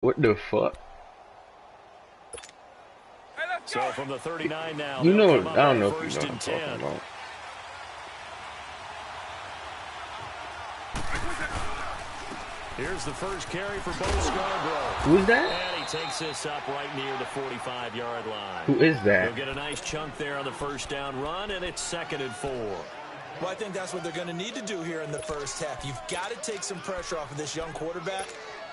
What the fuck? So from the 39 now, you know, I don't know if you know what I'm talking about. Here's the first carry for Bo Scarborough. Who's that? And he takes this up right near the 45-yard line. Who is that? He'll get a nice chunk there on the first down run, and it's 2nd and 4. Well, I think that's what they're going to need to do here in the first half. You've got to take some pressure off of this young quarterback,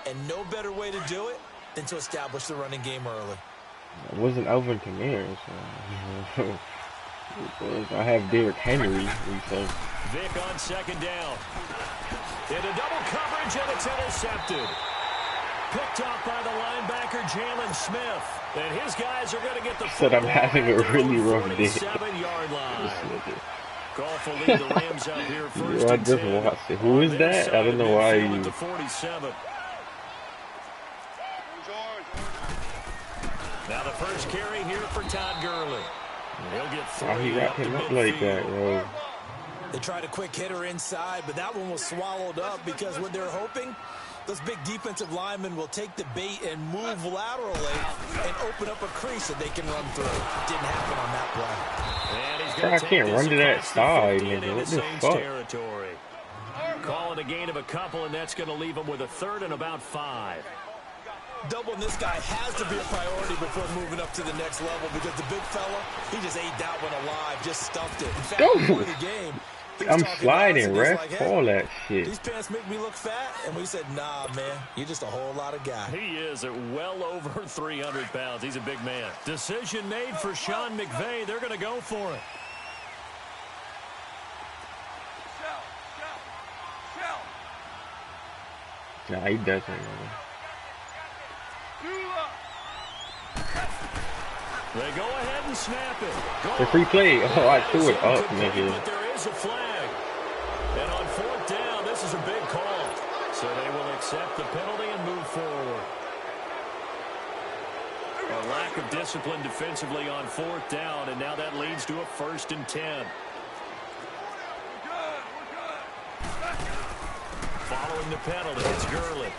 and no better way to do it than to establish the running game early. It wasn't Alvin Kamara, so I have Derrick Henry. So. Vic on 2nd down. Into double coverage, and it's intercepted. Picked off by the linebacker, Jalen Smith. And his guys are going to get the said I'm having a really rough day. 47-yard line. Goff will lead the Rams up here first. I just watched it. Who is that? I don't know why you. 47. Now the first carry here for Todd Gurley. He'll get 3. Why he wrapped him up like that, bro? They tried a quick hitter inside, but that one was swallowed up because what they're hoping, those big defensive linemen will take the bait and move laterally and open up a crease that they can run through. Didn't happen on that play. I can't run to that side, nigga. What the fuck? Territory. Calling a gain of a couple, and that's going to leave him with a 3rd and about 5. Doubling this guy has to be a priority before moving up to the next level because the big fella, he just ate that one alive, just stuffed it. In fact, before the game, I'm sliding, ref. like, hey, all that shit. These pants make me look fat, and we said, nah, man, you're just a whole lot of guy. He is at well over 300 pounds. He's a big man. Decision made for Sean McVay. They're going to go for it. Nah, he doesn't. They go ahead and snap it. The free play. Oh, I threw it up, nigga. But there is a flag. And on 4th down, this is a big call. So they will accept the penalty and move forward. A lack of discipline defensively on 4th down, and now that leads to a 1st and 10. Following the penalty, it's Gurley.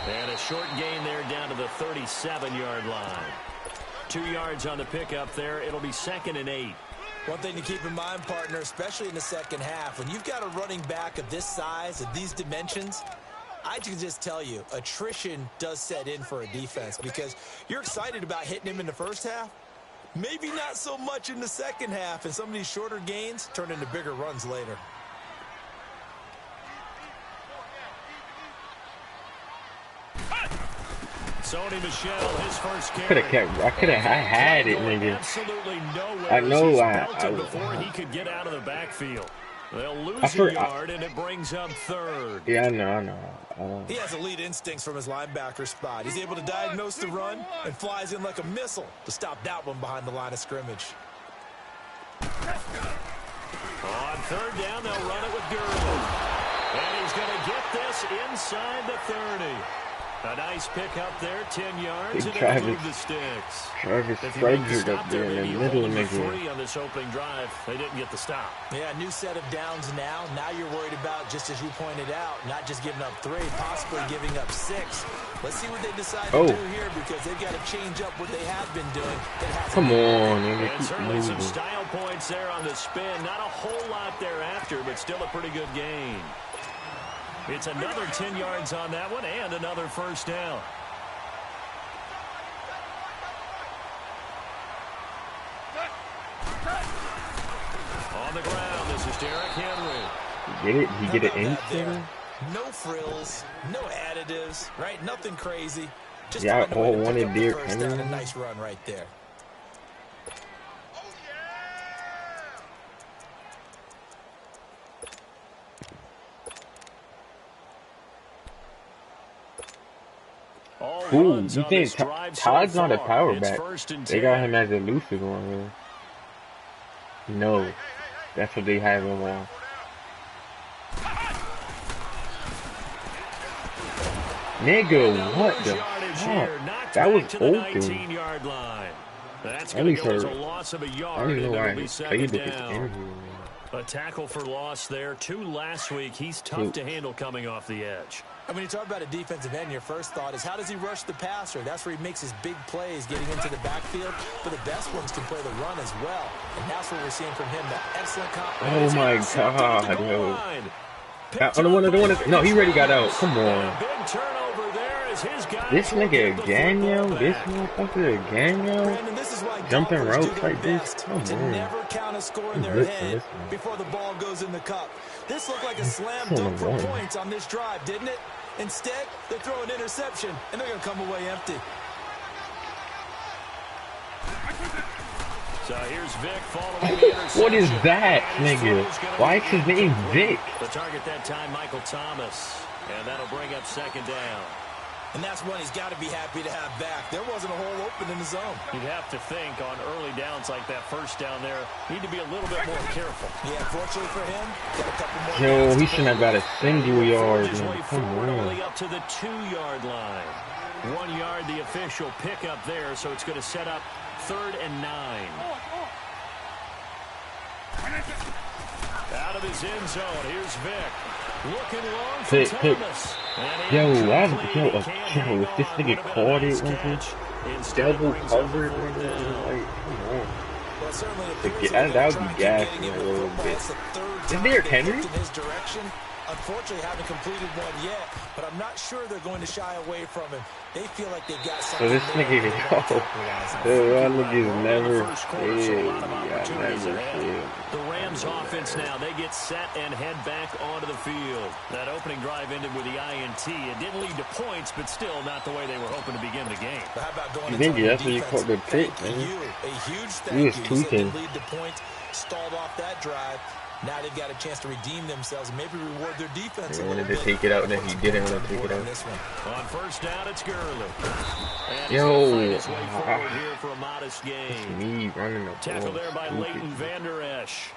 And a short gain there down to the 37-yard line. 2 yards on the pickup there. It'll be 2nd and 8. One thing to keep in mind, partner, especially in the second half, when you've got a running back of this size, of these dimensions, I can just tell you, attrition does set in for a defense because you're excited about hitting him in the first half. Maybe not so much in the second half, and some of these shorter gains turn into bigger runs later. Sony Michel, his first carry. I could have had it, nigga. Absolutely nowhere. I know before he could get out of the backfield. They'll lose a yard, and it brings up 3rd. Yeah, I know. He has elite instincts from his linebacker spot. He's able to diagnose the run and flies in like a missile to stop that one behind the line of scrimmage. On 3rd down, they'll run it with Gurley. And he's going to get this inside the 30. A nice pick up there, 10 yards, and it'll move the sticks. Travis Frederick up there in the middle of the game. On this opening drive, they didn't get the stop. Yeah, new set of downs now. Now you're worried about, just as you pointed out, not just giving up 3, possibly giving up 6. Let's see what they decide to do here because they've got to change up what they have been doing. Come on, man. And certainly some style points there on the spin. Not a whole lot thereafter, but still a pretty good gain. It's another 10 yards on that one and another first down. On the ground, this is Derrick Henry. Get it? He get it instant? No frills, no additives, right? Nothing crazy. Just yeah, I all wanted Derrick Henry. A nice run right there. Ooh, you think Todd's not a power back? They got him as a elusive one, really. No, that's what they have him on. Nigga, what the fuck? That was open. That's going to go as a loss of a yard, and it'll be 2nd down. A tackle for loss there. 2 last week. He's tough to handle coming off the edge. And when you talk about a defensive end, your first thought is how does he rush the passer? That's where he makes his big plays getting into the backfield. But the best ones can play the run as well. And that's what we're seeing from him. That excellent Oh my God, yo. I don't want to. No, he already got out. Come on. Big turnover there as his guys. This nigga again, yo. This motherfucker again, yo. Jumping ropes like this. Come on. Never count a score in their head before the ball goes in the cup. This looked like a slam dunk for points on this drive, didn't it? Instead, they throw an interception, and they're going to come away empty. So here's Vic following the interception. What is that, nigga? Why is his name Vic? The target that time, Michael Thomas. And that'll bring up second down. And that's one he's got to be happy to have back. There wasn't a hole open in the zone. You'd have to think on early downs like that first down there, need to be a little bit more careful. Yeah, fortunately for him, got a couple more. Yo, he shouldn't have got a single yard. Come on. Up to the 2-yard line. 1 yard, the official pickup there, so it's going to set up 3rd and 9. Out of his end zone, here's Vic. Looking long for Thomas. Yo, if this nigga caught it, double covered, like, come on. That would be gassing a little bit. Is there Henry? Unfortunately, haven't completed one yet, but I'm not sure they're going to shy away from him. They feel like they've got something. So this nigga, that nigga's never failed. The Rams offense now, they get set and head back onto the field. That opening drive ended with the INT. It didn't lead to points, but still not the way they were hoping to begin the game. But how about going to that's what you call the pick, man. A huge thank you. Said lead to points, stalled off that drive. Now they've got a chance to redeem themselves and maybe reward their defense. They wanted to take it out, and then he didn't want to take it out. On first down, it's Gurley. Yo, here for a modest gain. Me running the tackle there by Leighton Vander Esch.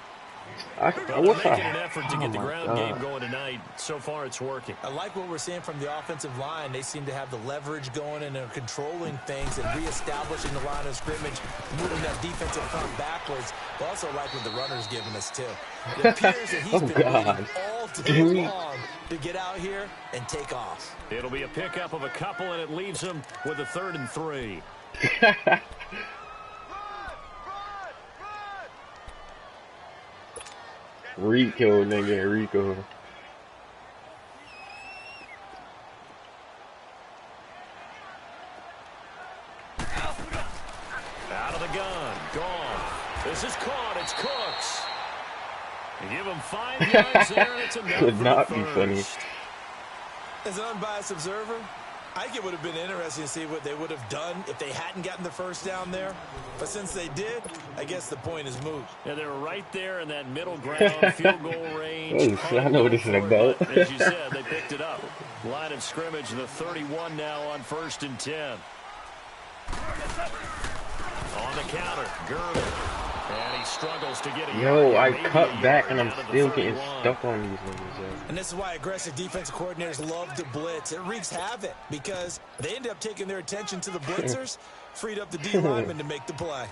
I wish making an effort to get the ground game going tonight. So far, it's working. I like what we're seeing from the offensive line. They seem to have the leverage going and they're controlling things and reestablishing the line of scrimmage, moving that defensive front backwards. But also like what the runner's giving us, too. It appears that he's been waiting all day long to get out here and take off. It'll be a pickup of a couple, and it leaves him with a 3rd and 3. Rico, nigga, Rico. Out of the gun, gone. This is caught, it's Cooks. You give him 5 yards there, and it's enough. Could not be funny. As an unbiased observer, I think it would have been interesting to see what they would have done if they hadn't gotten the first down there. But since they did, I guess the point is moot. Yeah, they were right there in that middle ground, field goal range. I know what this is about. As you said, they picked it up. Line of scrimmage, the 31 now on 1st and 10. On the counter, Gurley. And he struggles to get it. Yo, I cut back and I'm still getting stuck on these niggas, yo. And this is why aggressive defensive coordinators love to blitz. It wreaks havoc because they end up taking their attention to the blitzers, freed up the D lineman to make the play.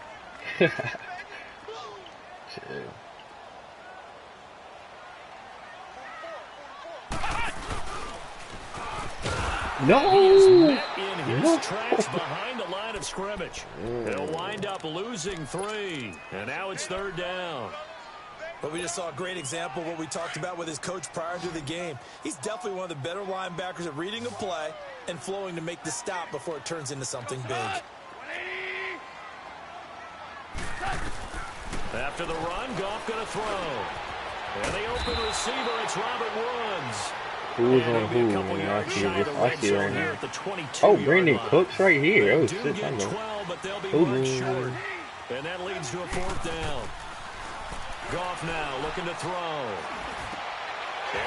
No! In his tracks behind the line of scrimmage. He'll wind up losing 3. And now it's 3rd down. But we just saw a great example of what we talked about with his coach prior to the game. He's definitely one of the better linebackers at reading a play and flowing to make the stop before it turns into something big. After the run, Goff going to throw. And the open receiver, it's Robert Woods. Who's on who? Man, I see it right now. Oh, Brandon Cooks right here. Oh, shit, I know. And that leads to a 4th down. Goff now looking to throw.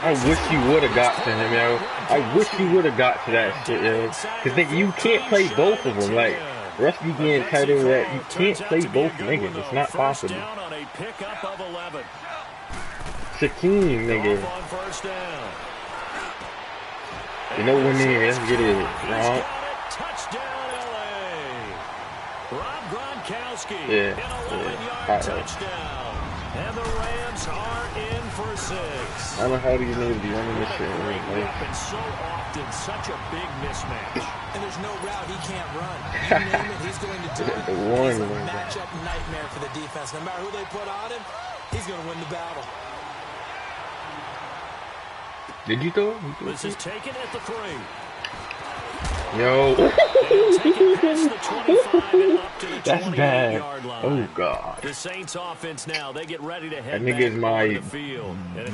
I wish you would have got to him, yo. I wish you would have got to that shit, yo. Because you can't play both of them. Like, Russ be getting tight end that. You can't play both niggas. It's not possible. Shaquem, nigga. You know when let's get it. Wrong. Touchdown, LA. Rob Gronkowski. Yeah. An 11-yard touchdown. And the Rams are in for 6. I don't know how these niggas be running this shit. And so often, such a big mismatch. And there's no route he can't run. You name it, he's going to do it. He's a matchup nightmare for the defense. No matter who they put on him, he's going to win the battle. Did you throw? This is taken at the 3. Yo. That's bad. Oh, God. The Saints offense now, they get ready to head that nigga is my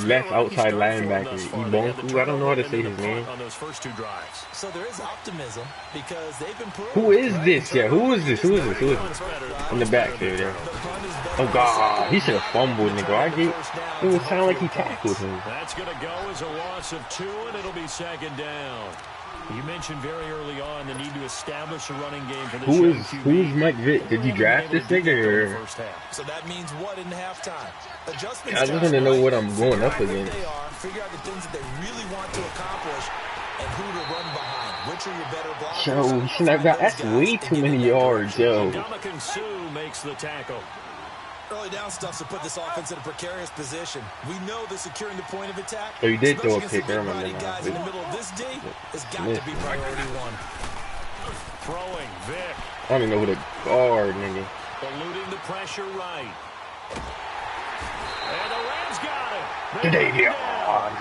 left outside linebacker. Ibonku. I don't know how to say his name. On those first 2 drives. So there is optimism because they've been proving. Who is this? Yeah, who is this? Who is this? Who is this? In the back there. Oh, God. He should have fumbled, nigga. It would sound like he tackled him. That's going to go as a loss of 2, and it'll be 2nd down. You mentioned very early on the need to establish a running game for the Who's Mike Vick? Did you draft this nigga? Or? So that means what in halftime? Adjustments. I just want to know what I'm going up against. Figure out the things that they really want to accomplish and who to run behind. Which are your better blockers? Yo, he shouldn't have got. That's way too many yards, yo. Dominican Sue makes the tackle. Early down stuff to put this offense in a precarious position. We know that securing the point of attack. Oh, you did throw a pick. I remember guys in the middle of this D has got to be priority 1. Throwing Vic. I don't even know who to guard, nigga. Eluding the pressure right. And the Rams got it.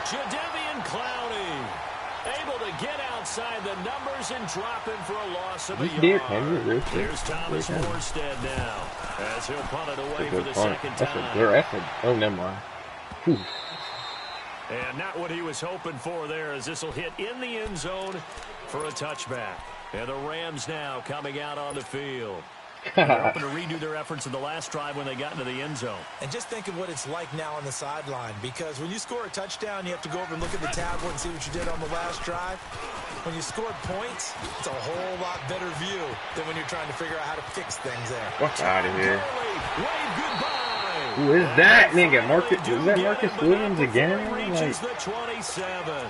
Jadeveon Clowney able to get outside the numbers and drop him for a loss of a yard. Here's Thomas Morstead now as he'll punt it away for the second time. Oh, never mind. Whew. And not what he was hoping for there, as this will hit in the end zone for a touchback. And the Rams now coming out on the field. They're hoping to redo their efforts in the last drive when they got into the end zone. And just think of what it's like now on the sideline, because when you score a touchdown, you have to go over and look at the tablet and see what you did on the last drive. When you scored points, it's a whole lot better view than when you're trying to figure out how to fix things there. Fuck out of here. Wave goodbye. Who is that nigga? Is that Marcus Williams again? Reaches the 27.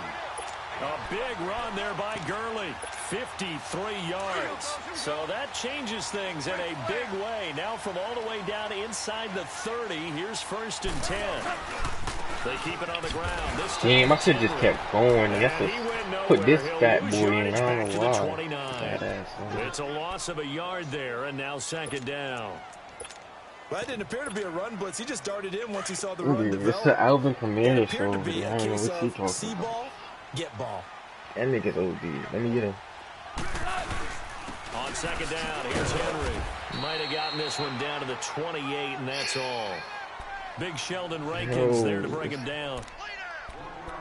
A big run there by Gurley. 53 yards. So that changes things in a big way. Now from all the way down inside the 30, here's 1st and 10. They keep it on the ground. This damn, I should have just kept going. I guess put this fat boy in. I don't know why. It's a loss of a yard there, and now 2nd down. Well, that didn't appear to be a run blitz. He just darted in once he saw the run develop. This is Alvin Kamara show. I don't know what you talking see ball, get ball. That nigga's OD. Let me get him. On 2nd down, here's Henry. Might have gotten this one down to the 28, and that's all. Big Sheldon Rankins there to bring him down.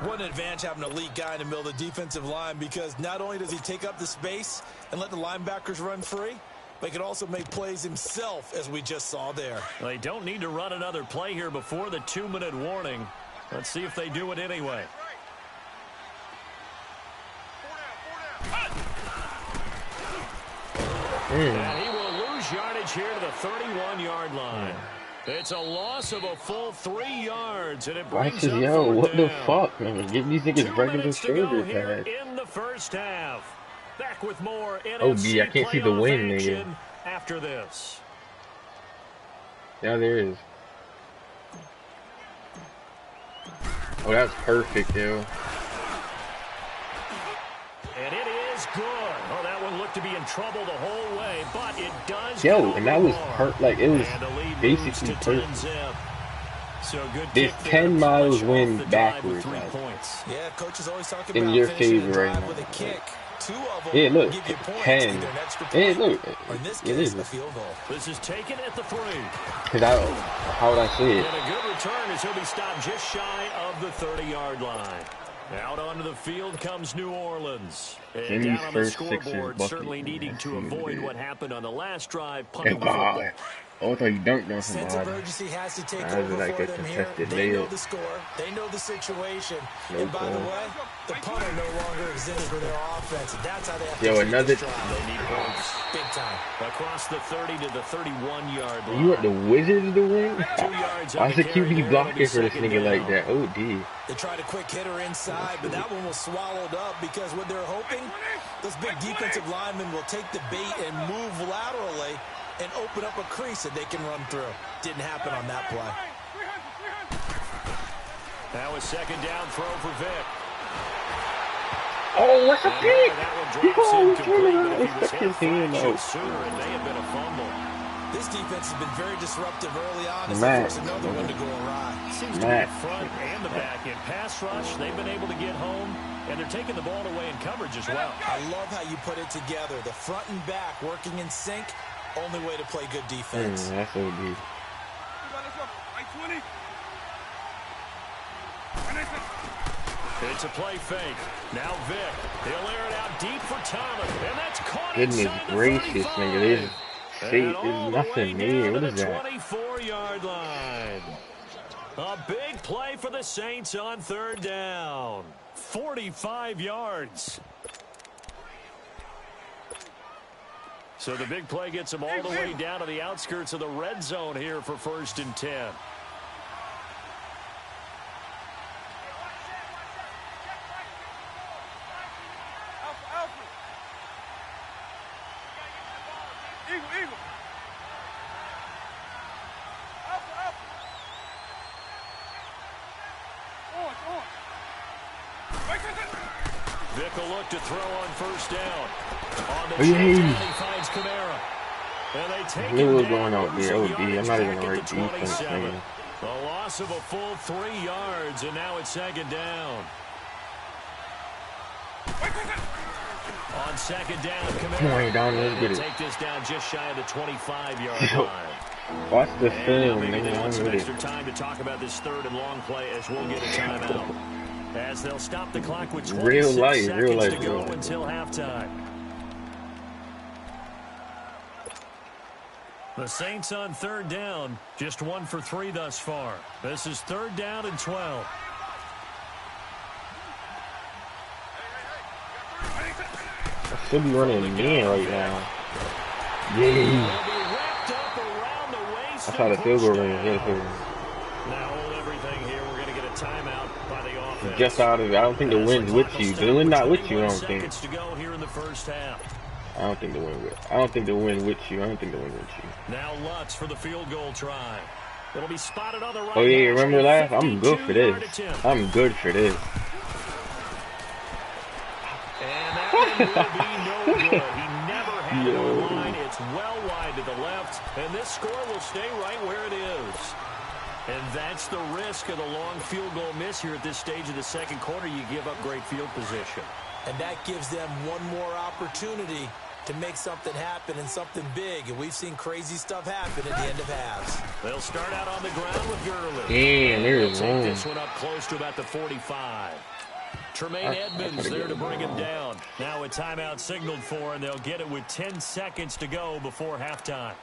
What an advantage having an elite guy in the middle of the defensive line, because not only does he take up the space and let the linebackers run free, but he can also make plays himself, as we just saw there. They don't need to run another play here before the 2-minute warning. Let's see if they do it anyway. And he will lose yardage here to the 31-yard line. It's a loss of a full 3 yards, and it brings up yo, what the fuck, man? Give these niggas regular shoulder pads. In the first half. Back with more NFC I can't see the win, nigga. After this. Yeah, there is. Oh, that's perfect, yo. And it is good. Oh, that one looked to be in trouble the whole way, but it does. Yo, and that was like it was basically perfect. So good. This 10 miles wind backwards, like. Yeah, coaches always talk about in your favor right now. With a kick. 2 of them yeah, look, give you points, 10. Yeah, look, in this it case, is. A field goal. This is taken at the 3. How would I say it? And a good return as he'll be stopped just shy of the 30-yard line. Out onto the field comes New Orleans. And down on the scoreboard, certainly needing to avoid what happened on the last drive. Punting the football. Oh, I thought you dunked on Sense of urgency has to take over like for them here. They know the score. They know the situation. And by the way, the punter no longer exists for their offense. That's how they have to another. They need points. Big time. Across the 30 to the 31-yard line. You want the Wizards to win? 2 yards. Why is the QB blocking for this nigga like that? OD. They tried a quick hitter inside, but that one was swallowed up because what they're hoping, those big defensive linemen will take the bait and move laterally and open up a crease that they can run through. Didn't happen on that play. Now a second down throw for Vic. Oh, what's a pick? That one drops incomplete, but if he was hit a fraction out. sooner, it may have been a fumble. This defense has been very disruptive early on. It's another one to go awry. Seems to be the front and the back. In pass rush, they've been able to get home, and they're taking the ball away in coverage as well. I love how you put it together. The front and back working in sync. Only way to play good defense. That's so good. It's a play fake. Now Vic. He'll air it out deep for Thomas. And that's caught. Goodness gracious, nigga. There's nothing there. What is that? 24-yard line. A big play for the Saints on third down. 45 yards. So the big play gets them all the way down to the outskirts of the red zone here for 1st and 10. Vic will look to throw on 1st down. On the he finds Kamara. And they take I knew what was going on there. OD. I'm not even the right defense, man. A loss of a full 3 yards, and now it's 2nd down. On 2nd down, Kamara. They take this down just shy of the 25-yard line. Watch the film, maybe they want some nigga. extra time to talk about this 3rd and long play as we'll get a timeout. As they'll stop the clock with 26 seconds to go until halftime. The Saints on 3rd down, just 1 for 3 thus far. This is 3rd down and 12. I should be running in right now. Yeah. That's how the field goal ran. Now hold everything here. We're going to get a timeout by the offense. Just out of it. I don't think the wind's with you. The wind not with you, I don't think. To go here in the first half. I don't think the wind with. I don't think the wind with you. I don't think the wind with you. Now Lutz for the field goal try. It'll be spotted on the right. Oh yeah, remember last? I'm good for this. I'm good for this. And that one will be no good. He never had it on line. It's well wide to the left, and this score will stay right where it is. And that's the risk of the long field goal miss here at this stage of the 2nd quarter. You give up great field position. And that gives them one more opportunity to make something happen and something big. And we've seen crazy stuff happen at the end of halves. They'll start out on the ground with Gurley. Damn, there's one. This one up close to about the 45. Tremaine Edmonds there to bring him down. Now a timeout signaled for, and they'll get it with 10 seconds to go before halftime.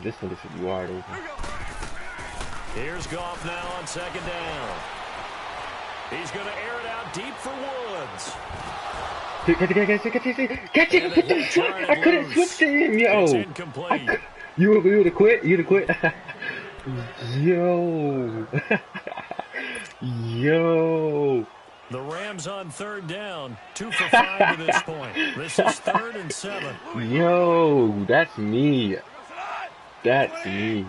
This nigga should be wide open. Here's Goff now on 2nd down. He's going to air it out deep for Woods. Catch it! I couldn't switch to him, yo. You would have quit? You'd have quit? Yo. Yo. The Rams on 3rd down. 2 for 5 to this point. This is 3rd and 7. Yo, that's me. That's me.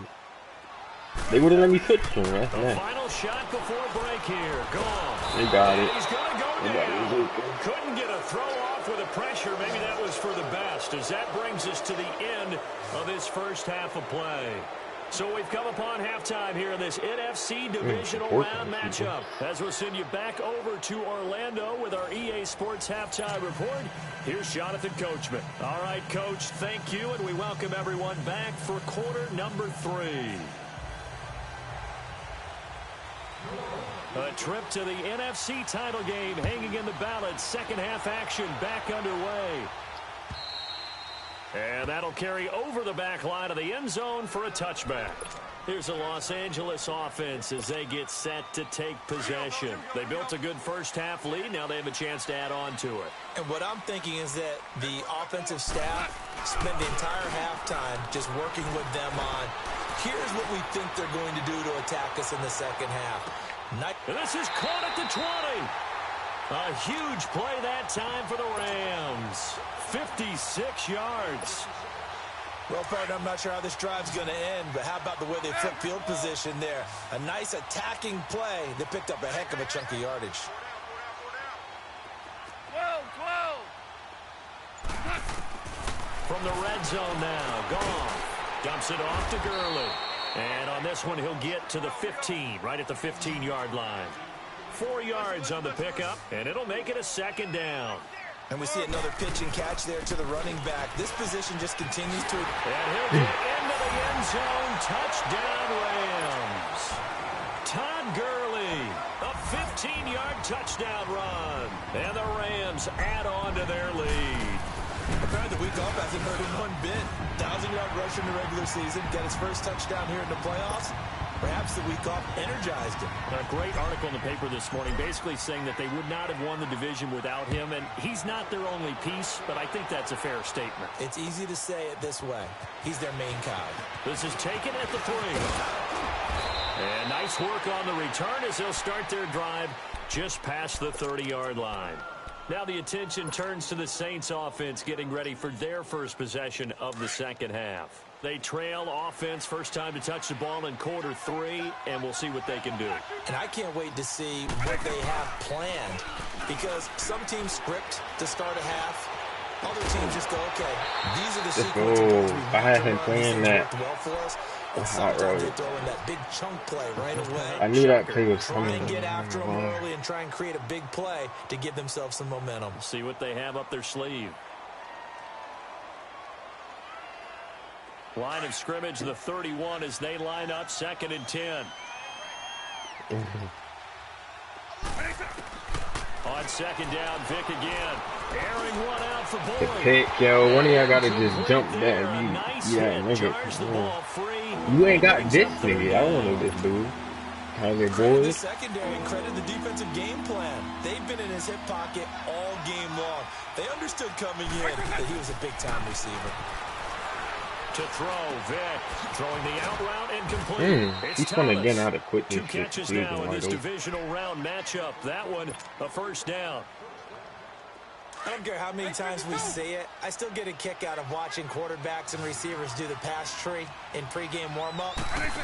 They wouldn't let me switch to him. That's nice. Final shot before break here. Gone. They got it. He's going to go down. Couldn't get a throw off with the pressure. Maybe that was for the best, as that brings us to the end of this first half of play. So we've come upon halftime here in this NFC divisional round matchup. As we'll send you back over to Orlando with our EA Sports halftime report, here's Jonathan Coachman. All right, Coach, thank you, and we welcome everyone back for quarter number 3. A trip to the NFC title game hanging in the balance. Second half action back underway. And that'll carry over the back line of the end zone for a touchback. Here's the Los Angeles offense as they get set to take possession. They built a good first half lead. Now they have a chance to add on to it. And what I'm thinking is that the offensive staff spent the entire halftime just working with them on, here's what we think they're going to do to attack us in the second half. And this is caught at the 20. A huge play that time for the Rams. 56 yards. Well, partner, I'm not sure how this drive's going to end, but how about the way they flip field position there? A nice attacking play that picked up a heck of a chunk of yardage. From the red zone now, Goff dumps it off to Gurley. And on this one, he'll get to the 15, right at the 15-yard line. 4 yards on the pickup, and it'll make it a second down. And we see another pitch and catch there to the running back. This position just continues to... And he'll get into the end zone. Touchdown, Rams. Todd Gurley, a 15-yard touchdown run. And the Rams add on to their lead. The week off hasn't hurt him one bit. 1,000-yard rush in the regular season. Get his first touchdown here in the playoffs. Perhaps the week off energized him. A great article in the paper this morning basically saying that they would not have won the division without him, and he's not their only piece, but I think that's a fair statement. It's easy to say it this way. He's their main guy. This is taken at the 3. And nice work on the return as they'll start their drive just past the 30-yard line. Now the attention turns to the Saints offense getting ready for their first possession of the second half. They trail offense, first time to touch the ball in quarter 3, and we'll see what they can do. And I can't wait to see what they have planned, because some teams script to start a half. Other teams just go, okay, these are the sequences we I had him playing that. Well for us. And sometimes they throw in that big chunk play right away. I knew that play was coming. Try coming. and get after them early and try and create a big play to give themselves some momentum. See what they have up their sleeve. Line of scrimmage, the 31 as they line up, 2nd and 10. On 2nd down, Vick again. Airing one out for Boyd. The pick, yo. One of y'all gotta just jump that. You ain't got this nigga. I don't know this dude. Tyler Boyd. The secondary and credit the defensive game plan. They've been in his hip pocket all game long. They understood coming in that he was a big-time receiver. To throw, Vick throwing the out route and complete. He's going to get out of quickness. 2 catches now in this divisional round matchup. That one, a first down. I don't care how many times we say it, I still get a kick out of watching quarterbacks and receivers do the pass tree in pregame warm-up.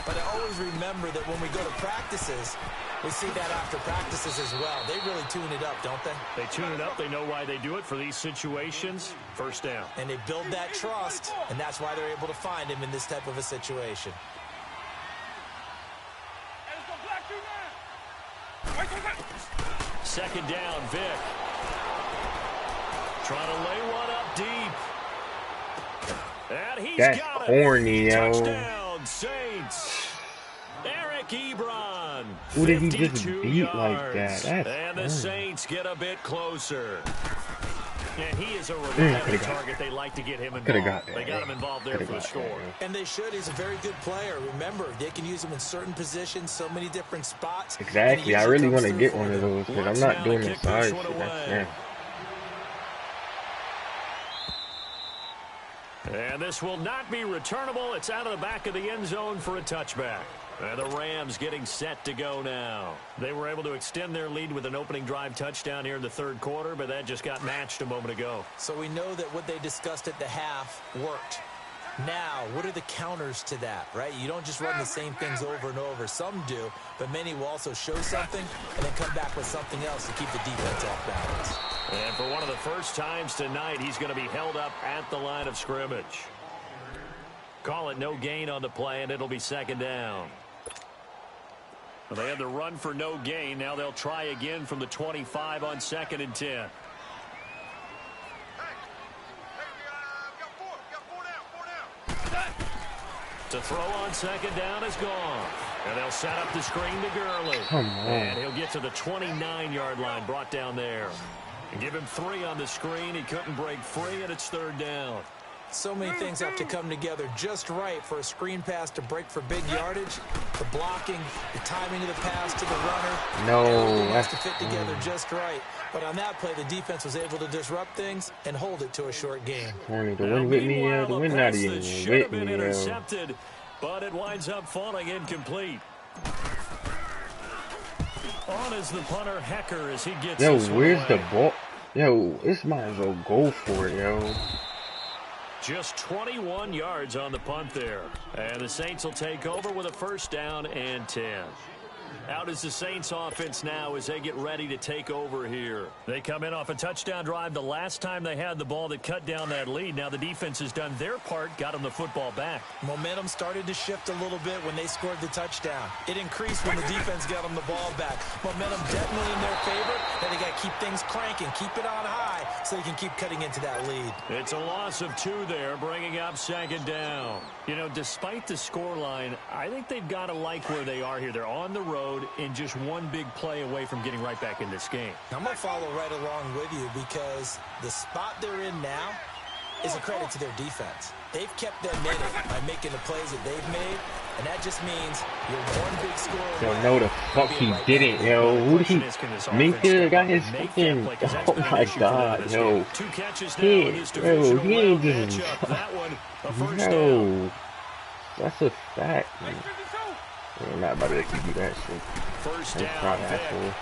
But I always remember that when we go to practices, we see that after practices as well. They really tune it up, don't they? They tune it up. They know why they do it for these situations. First down. And they build that trust, and that's why they're able to find him in this type of a situation. Second down, Vick. Trying to lay one up deep. And he's got corny, it. yo. Touchdown, Saints. Eric Ebron. Who did he just beat like that? And the Saints get a bit closer. And he is a reliable target. They like to get him involved. They got him involved there for the score. And they should. He's a very good player. Remember, they can use him in certain positions, so many different spots. Exactly. I really want to get one of those because I'm not doing this side shit. That's And this will not be returnable. It's out of the back of the end zone for a touchback. And the Rams getting set to go now. They were able to extend their lead with an opening drive touchdown here in the 3rd quarter, but that just got matched a moment ago. So we know that what they discussed at the half worked. Now, what are the counters to that, right? You don't just run the same things over and over. Some do, but many will also show something and then come back with something else to keep the defense off balance. And for one of the first times tonight, he's going to be held up at the line of scrimmage. Call it no gain on the play, and it'll be 2nd down. Well, they had the run for no gain. Now they'll try again from the 25 on 2nd and 10. To throw on 2nd down is gone. And they'll set up the screen to Gurley. Come on. And he'll get to the 29-yard line, brought down there. And give him 3 on the screen. He couldn't break free, and it's 3rd down. So many things have to come together just right for a screen pass to break for big yardage. The blocking, the timing of the pass to the runner. No, has to fit together just right. But on that play, the defense was able to disrupt things and hold it to a short game. The win with me, the win not even with me. Intercepted, but it winds up falling incomplete. On is the punter, Hecker, as he gets Yo, this one where's away. the ball? Yo, this might as well go for it, yo. Just 21 yards on the punt there. And the Saints will take over with a first down and 10. Out is the Saints offense now as they get ready to take over here. They come in off a touchdown drive the last time they had the ball that cut down that lead. Now the defense has done their part, got them the football back. Momentum started to shift a little bit when they scored the touchdown. It increased when the defense got them the ball back. Momentum definitely in their favor. Now they got to keep things cranking, keep it on high so they can keep cutting into that lead. It's a loss of 2 there, bringing up second down. You know, despite the scoreline, I think they've got to like where they are here. They're on the road and just one big play away from getting right back in this game. I'm going to follow right along with you because the spot they're in now is a credit to their defense. They've kept them in it by making the plays that they've made, and that just means you're one big score away. Yo, no, the fuck he didn't, yo. Who did he? Minka got his fucking. Oh my god, yo. He ain't just. Yo. That's a fact, man. I'm not about to let you do that shit. First That's down, not asshole.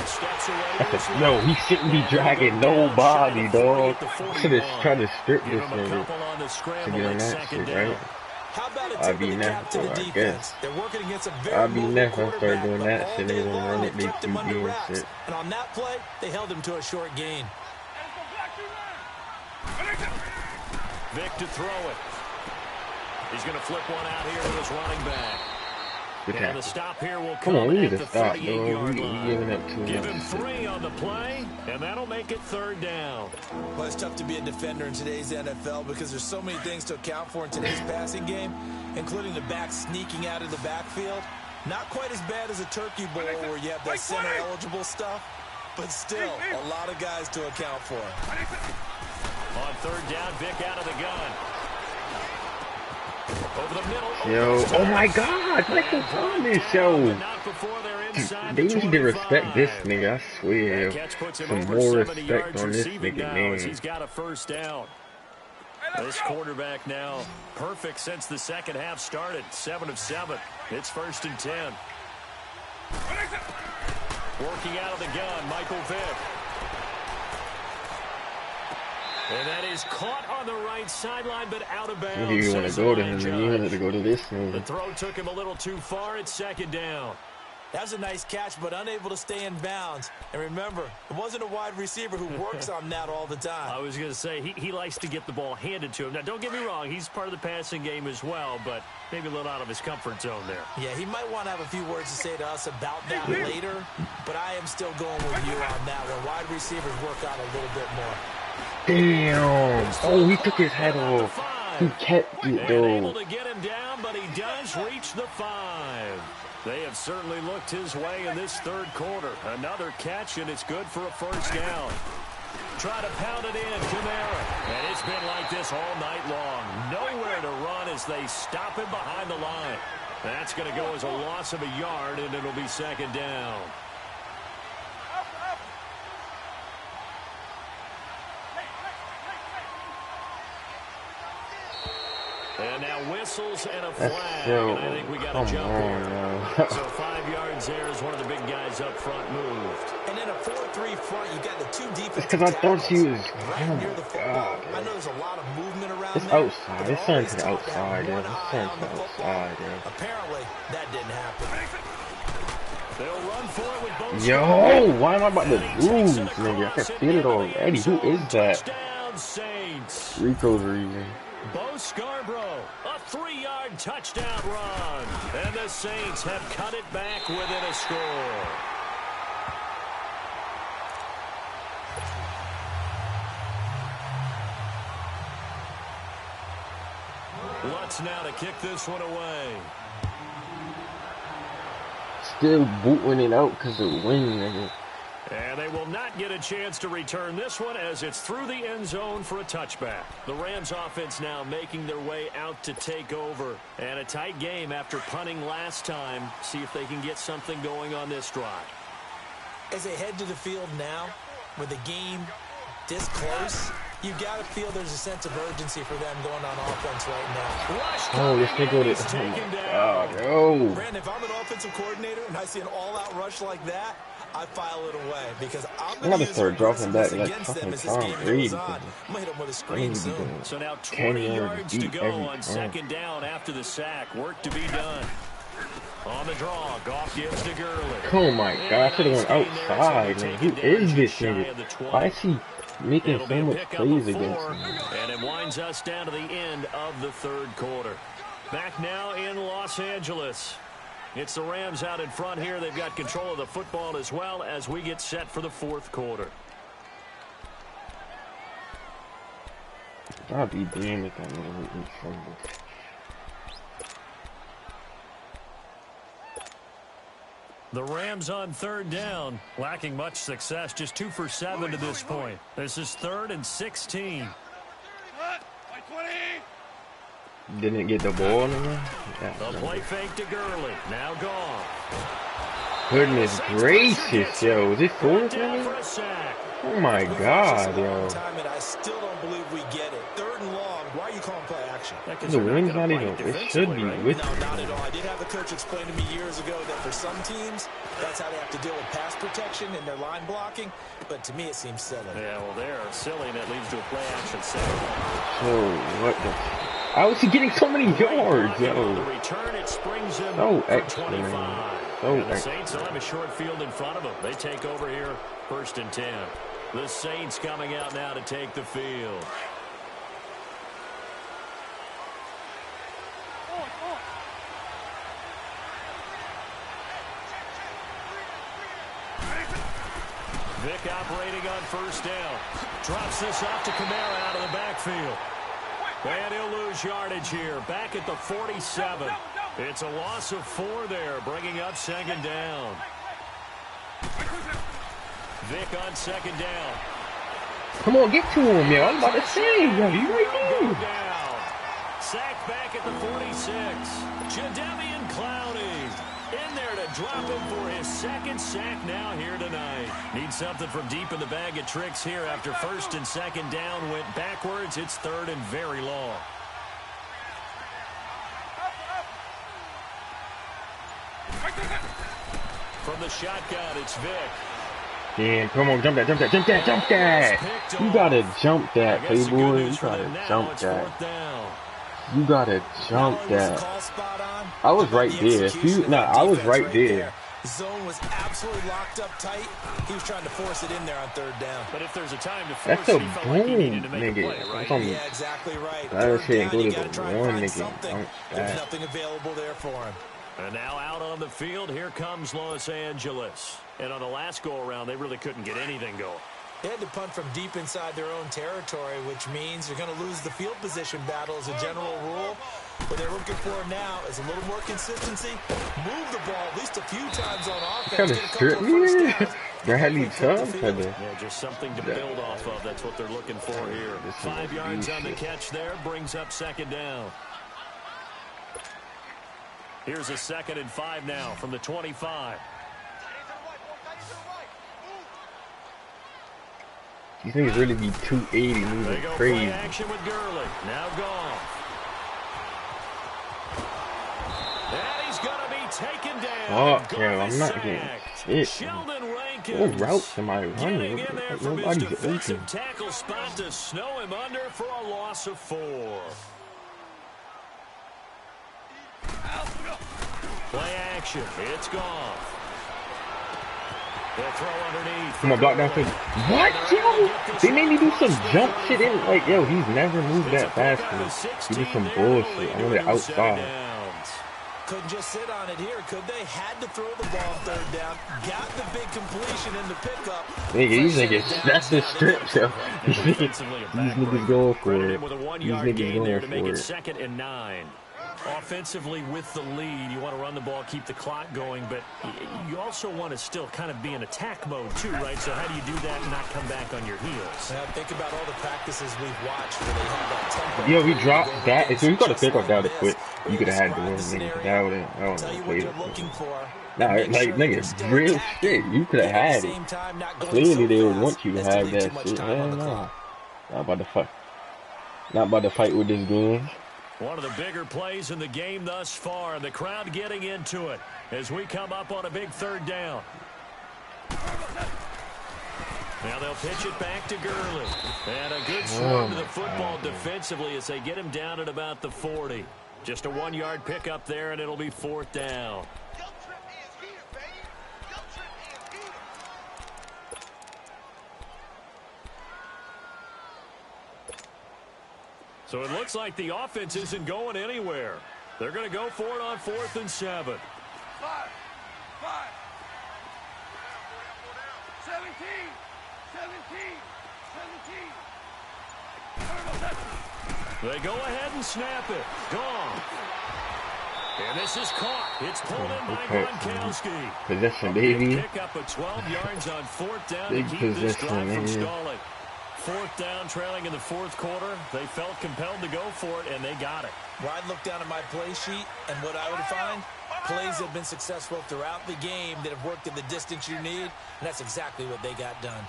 Steps away. No, he shouldn't be dragging nobody, dog. Should have tried to strip this nigga to get on that shit, right? How about a I'll tip be of the cap next, to the I defense? guess. They're working against a very I'll be mobile next. I'll quarterback, start doing but that all shit. day They gonna long, run they it. They kept him keep under doing wraps. shit. And on that play, they held him to a short gain. Vic to throw it. He's going to flip one out here to his running back. And the stop here will come on, we at need the to stop, 38-yard bro. We line. giving up too Give him much. 3 on the play, and that'll make it third down. Well, it's tough to be a defender in today's NFL because there's so many things to account for in today's passing game, including the back sneaking out of the backfield. Not quite as bad as a turkey bowl where you have that center-eligible stuff, but still a lot of guys to account for. On third down, Vic out of the gun. Over the middle. Yo, oh my god, Michael Thomas, yo. They need to respect this nigga, I swear. Some more respect on this nigga, man. He's got a first down. This quarterback now perfect since the second half started. 7 of 7. It's 1st and 10. Working out of the gun, Michael Vick. And that is caught on the right sideline, but out of bounds. You want to go to him, you want to go to this nigga. The throw took him a little too far. It's 2nd down. That was a nice catch, but unable to stay in bounds. And remember, it wasn't a wide receiver who works on that all the time. I was going to say, he likes to get the ball handed to him. Now, don't get me wrong. He's part of the passing game as well, but maybe a little out of his comfort zone there. Yeah, he might want to have a few words to say to us about that later, but I am still going with you on that one. Wide receivers work out a little bit more. Damn. Oh, he took his head off. He kept it, though. Able to get him down, but he does reach the 5. They have certainly looked his way in this third quarter. Another catch, and it's good for a first down. Try to pound it in, Kamara. And it's been like this all night long. Nowhere to run as they stop him behind the line. That's going to go as a loss of a yard, and it'll be 2nd down. And now whistles and a flag, and I think we got a jump here. So 5 yards there as one of the big guys up front moved. And in a 4-3 front, you got the 2 defensive Because I thought she was. right near the football. I know there's a lot of movement around It's there. outside. It's something to the outside, yeah. It's something to the outside, yeah. Apparently, that didn't happen. They'll run for it with both. Yo, why am I about to lose, nigga? I can feel it already. Who is that? Touchdown, Saints. Rico's reason. Bo Scarborough, a 3-yard touchdown run. And the Saints have cut it back within a score. Lutz now to kick this one away. Still booting it out because of the wind, nigga. And they will not get a chance to return this one as it's through the end zone for a touchback. The Rams offense now making their way out to take over. And a tight game after punting last time. See if they can get something going on this drive. As they head to the field now, with the game this close, You got to feel there's a sense of urgency for them going on offense right now. Oh, this nigga with it. Oh my God, yo. Brandon, if I'm an offensive coordinator and I see an all-out rush like that, I file it away because I'm going to start dropping back like against them fucking as this game Tom goes Brady. on. I'm going to hit him with a screen soon. So now 20 yards to go on second down after the sack. Work to be done. On the draw, Goff gives to Gurley. Oh my God, I should have went outside, man. Who is this nigga? Why is he making so much plays against me? And it winds us down to the end of the third quarter. Back now in Los Angeles. It's the Rams out in front here. They've got control of the football as well as we get set for the fourth quarter. I'll be damned if I'm going to make me trouble. The Rams on third down, lacking much success, just 2 for 7 to this point. This is 3rd and 16. Didn't get the ball anymore? The play fake to Gurley, now gone. Goodness gracious, yo. Is this fourth, man? Oh my God, yo. I still don't believe we get it. 3rd and long. Why are you calling play action? The wind's not even, it should be with No, not at all. I did have a coach explain to me years ago that for some teams, that's how they have to deal with pass protection and their line blocking. But to me, it seems silly. Yeah, well, they're silly, and it leads to a play action set. Oh, what the... How is he getting so many yards, yo? The return, it springs him so for extra, 25. man. So and the extra. Saints will have a short field in front of them. They take over here, 1st and 10. The Saints coming out now to take the field. Vic operating on 1st down. Drops this off to Kamara out of the backfield. And he'll lose yardage here. Back at the 47. It's a loss of 4 there, bringing up 2nd down. Vic on 2nd down. Come on, get to him, yo. I'm about to say, yo, you right there. Down. Sack back at the 46. Jadeveon Clowney in there to drop him for his 2nd sack now here tonight. Need something from deep in the bag of tricks here after 1st and 2nd down went backwards. It's 3rd and very long. From the shotgun, it's Vic. Damn, come on, jump that, jump that, jump that, jump that! You gotta jump that, Playboy. You gotta jump that. You gotta jump that. I was right there. I was right there. Zone was absolutely locked up tight. He was trying to force it in there on 3rd down. But if there's a time to force that's a it, he felt like he needed to boom, make a nigga. play, right? Yeah, exactly right. That shit ain't go you to gotta the try and one, find nigga. something. There's nothing available there for him. And now out on the field, here comes Los Angeles. And on the last go-around, they really couldn't get anything going. They had to punt from deep inside their own territory, which means you're going to lose the field position battle as a general rule. What they're looking for now is a little more consistency. Move the ball at least a few times on offense. Kind of strip me. Bradley Chubb. Yeah, just something to build off of. That's what they're looking for here. 5 yards on the catch there. Brings up 2nd down. Here's a 2nd and 5 now from the 25. These niggas really be 280 moving crazy. Play action with Gurley. Now gone. And he's going to be taken down. Oh, yeah, I'm not getting shit. Sheldon Rankins. What routes am I running? Getting in there from his defensive tackle spot to snow him under for a loss of 4. Play action. It's gone. They'll throw underneath. Come on, block down field. What, yo? They made me do some jump shit in. Like, yo, he's never moved that fast for me. He did some bullshit. I wanted it outside. Couldn't just sit on it here, could they? Had to throw the ball 3rd down. Got the big completion in the pickup. Nigga, these niggas, that's the strip, yo. These niggas going for it. These niggas going for it. 2nd and 9. Offensively with the lead, you want to run the ball, keep the clock going, but you also want to still kind of be in attack mode too, right? So how do you do that and not come back on your heels? Now think about all the practices we've watched where they have that tempo. Yo, we dropped that. If we got to pick up that quick, you could have had the win, nigga. That would have, I don't know, played it. Nah, like, nigga, real shit. You could have had it. Clearly, they would want you to have that shit. Hell no. Not about to fight. Not about to fight with this game. One of the bigger plays in the game thus far, and the crowd getting into it as we come up on a big third down. Now they'll pitch it back to Gurley. And a good throw to the football defensively as they get him down at about the 40. Just a 1-yard pickup there, and it'll be 4th down. So it looks like the offense isn't going anywhere. They're going to go for it on 4th and 7. 5. 17. 17. They go ahead and snap it. Gone. And this is caught. It's pulled in by Gronkowski. Possession, baby. Pick up a 12 yards on 4th down Big to keep this drive from possession, stalling. 4th down, trailing in the 4th quarter. They felt compelled to go for it, and they got it. Well, I'd look down at my play sheet, and what I would find, plays that have been successful throughout the game that have worked at the distance you need, and that's exactly what they got done.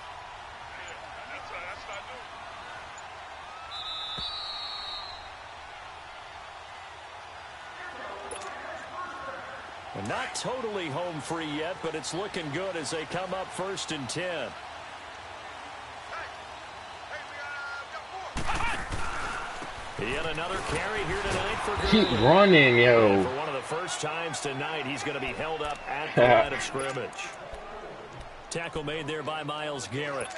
And not totally home free yet, but it's looking good as they come up 1st and 10. Yet another carry here tonight for Gurley. Keep running, yo. And for one of the first times tonight, he's going to be held up at the line of scrimmage. Tackle made there by Myles Garrett.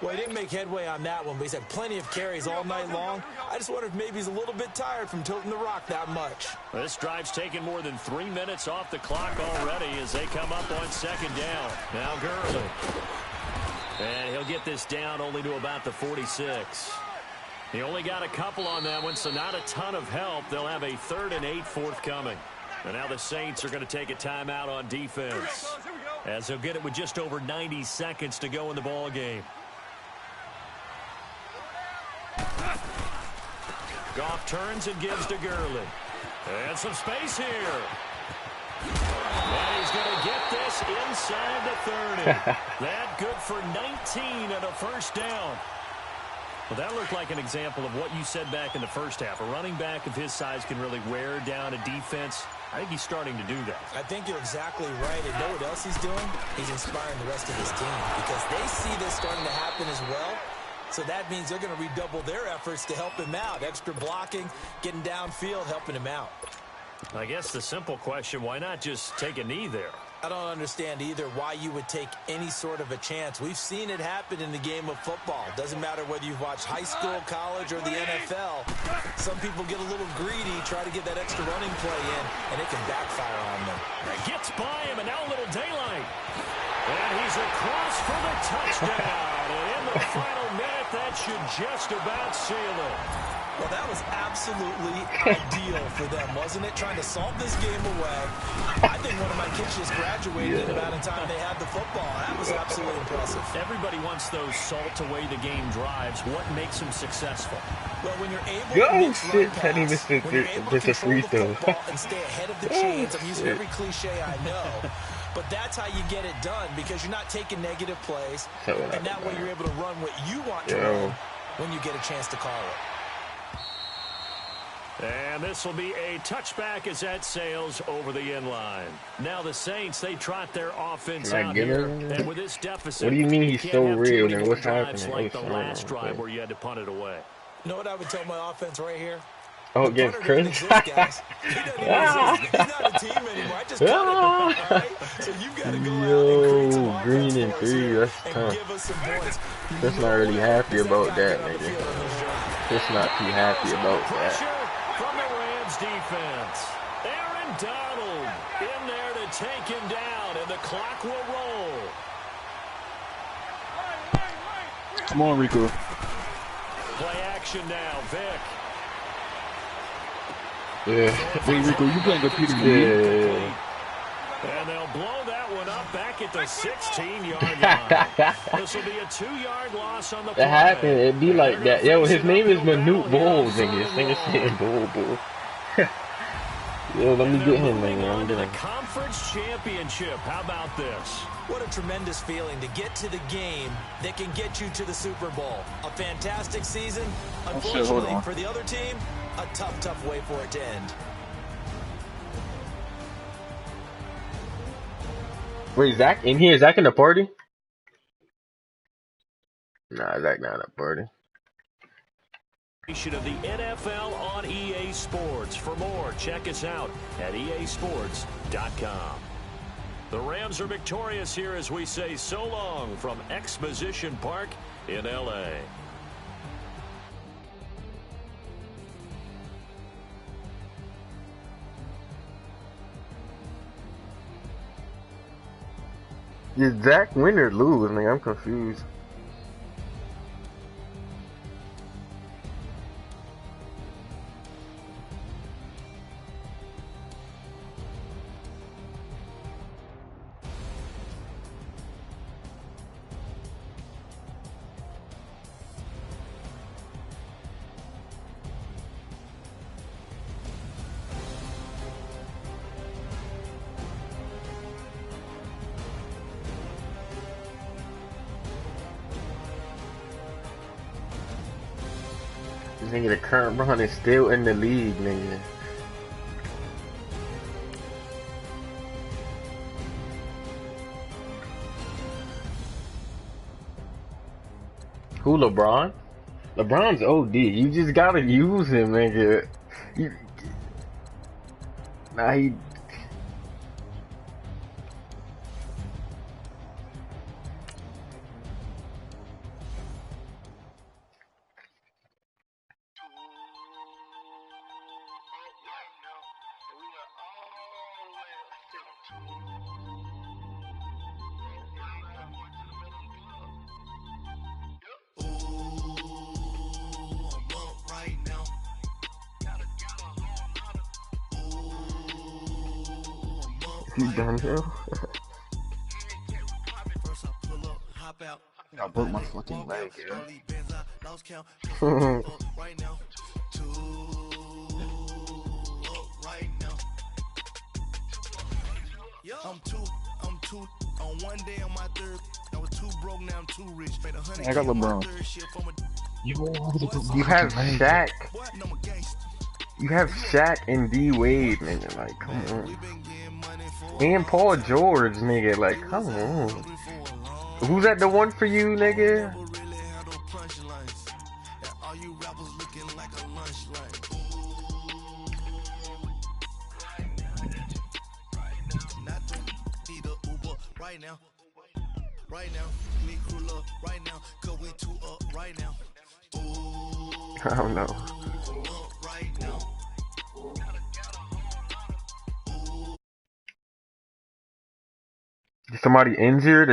Well, he didn't make headway on that one, but he's had plenty of carries all night long. I just wonder if maybe he's a little bit tired from tilting the rock that much. This drive's taken more than 3 minutes off the clock already as they come up on 2nd down. Now Gurley. And he'll get this down only to about the 46. He only got a couple on that one, so not a ton of help. They'll have a 3rd and 8 forthcoming. And now the Saints are going to take a timeout on defense, as they'll get it with just over 90 seconds to go in the ball game. Goff turns and gives to Gurley. And some space here. And he's going to get this inside the 30. That good for 19 and a 1st down. Well, that looked like an example of what you said back in the first half. A running back of his size can really wear down a defense. I think he's starting to do that. I think you're exactly right. And know what else he's doing? He's inspiring the rest of his team because they see this starting to happen as well. So that means they're going to redouble their efforts to help him out. Extra blocking, getting downfield, helping him out. I guess the simple question, why not just take a knee there? I don't understand either why you would take any sort of a chance. We've seen it happen in the game of football. Doesn't matter whether you've watched high school, college, or the NFL. Some people get a little greedy, try to get that extra running play in, and it can backfire on them. It gets by him, and now a little daylight. And he's across for the touchdown. And in the final minute, that should just about seal it. Well, that was absolutely ideal for them, wasn't it? Trying to salt this game away. I think one of my kids just graduated about in time they had the football. That was absolutely impressive. Everybody wants those salt-away-the-game drives. What makes them successful? Well, when you're able to mix run pass, when you're able to control the football and stay ahead of the chains. I'm using every cliche I know. But that's how you get it done because you're not taking negative plays. And that way you're able to run what you want to run when you get a chance to call it. And this will be a touchback as that sails over the end line. Now the Saints, they trot their offense out here. And with this deficit, what do you mean he's so real? And what's happening? Like the last drive where you had to punt it away. You know what I would tell my offense right here? Oh, against Chris? He doesn't exist. He's not a team anymore. I just cut him. All right? So you've got to go out and create some offense green and 3, that's tough. Give us some points. Chris not really happy about that, nigga. Chris not too happy about that. From the Rams defense, Aaron Donald in there to take him down, and the clock will roll. Come on, Rico. Play action now, Vic. Yeah. Hey, Rico, you playing good Peter. Yeah. And they'll blow that one up back at the 16-yard line. This will be a 2-yard loss on the play. That happened. It'd be like that. Yo, his name is Manute Bowles, nigga. This nigga saying Bull. Yeah, let me get him, Moving man. on I'm to the gonna. conference championship. How about this? What a tremendous feeling to get to the game that can get you to the Super Bowl. A fantastic season. Oh shit, hold Unfortunately, on. for the other team, a tough, tough way for it to end. Wait, Zach in here? Is Zach in the party? Nah, Zach not in the party. Of the NFL on EA Sports. For more, check us out at easports.com. The Rams are victorious here as we say so long from Exposition Park in L.A. Did Zach win or lose? Man, I'm confused. Nigga, the current run is still in the league, nigga. Who, LeBron? LeBron's OD. You just gotta use him, nigga. You, nah, he. He done now? I broke my fucking leg, I'm two on one day on my third. I was too broke, now I'm too rich. Made 100K I got on my LeBron. third ship from a You have Shaq. You have Shaq and D Wade, nigga. Like, come on. And Paul George, nigga. Like, come on. Who's at the one for you, nigga? All you rappers looking like a lunch line. Need a Uber right now. Right now. Need crew up right now. Cause we two up right now. I don't know. Right now. Is somebody injured?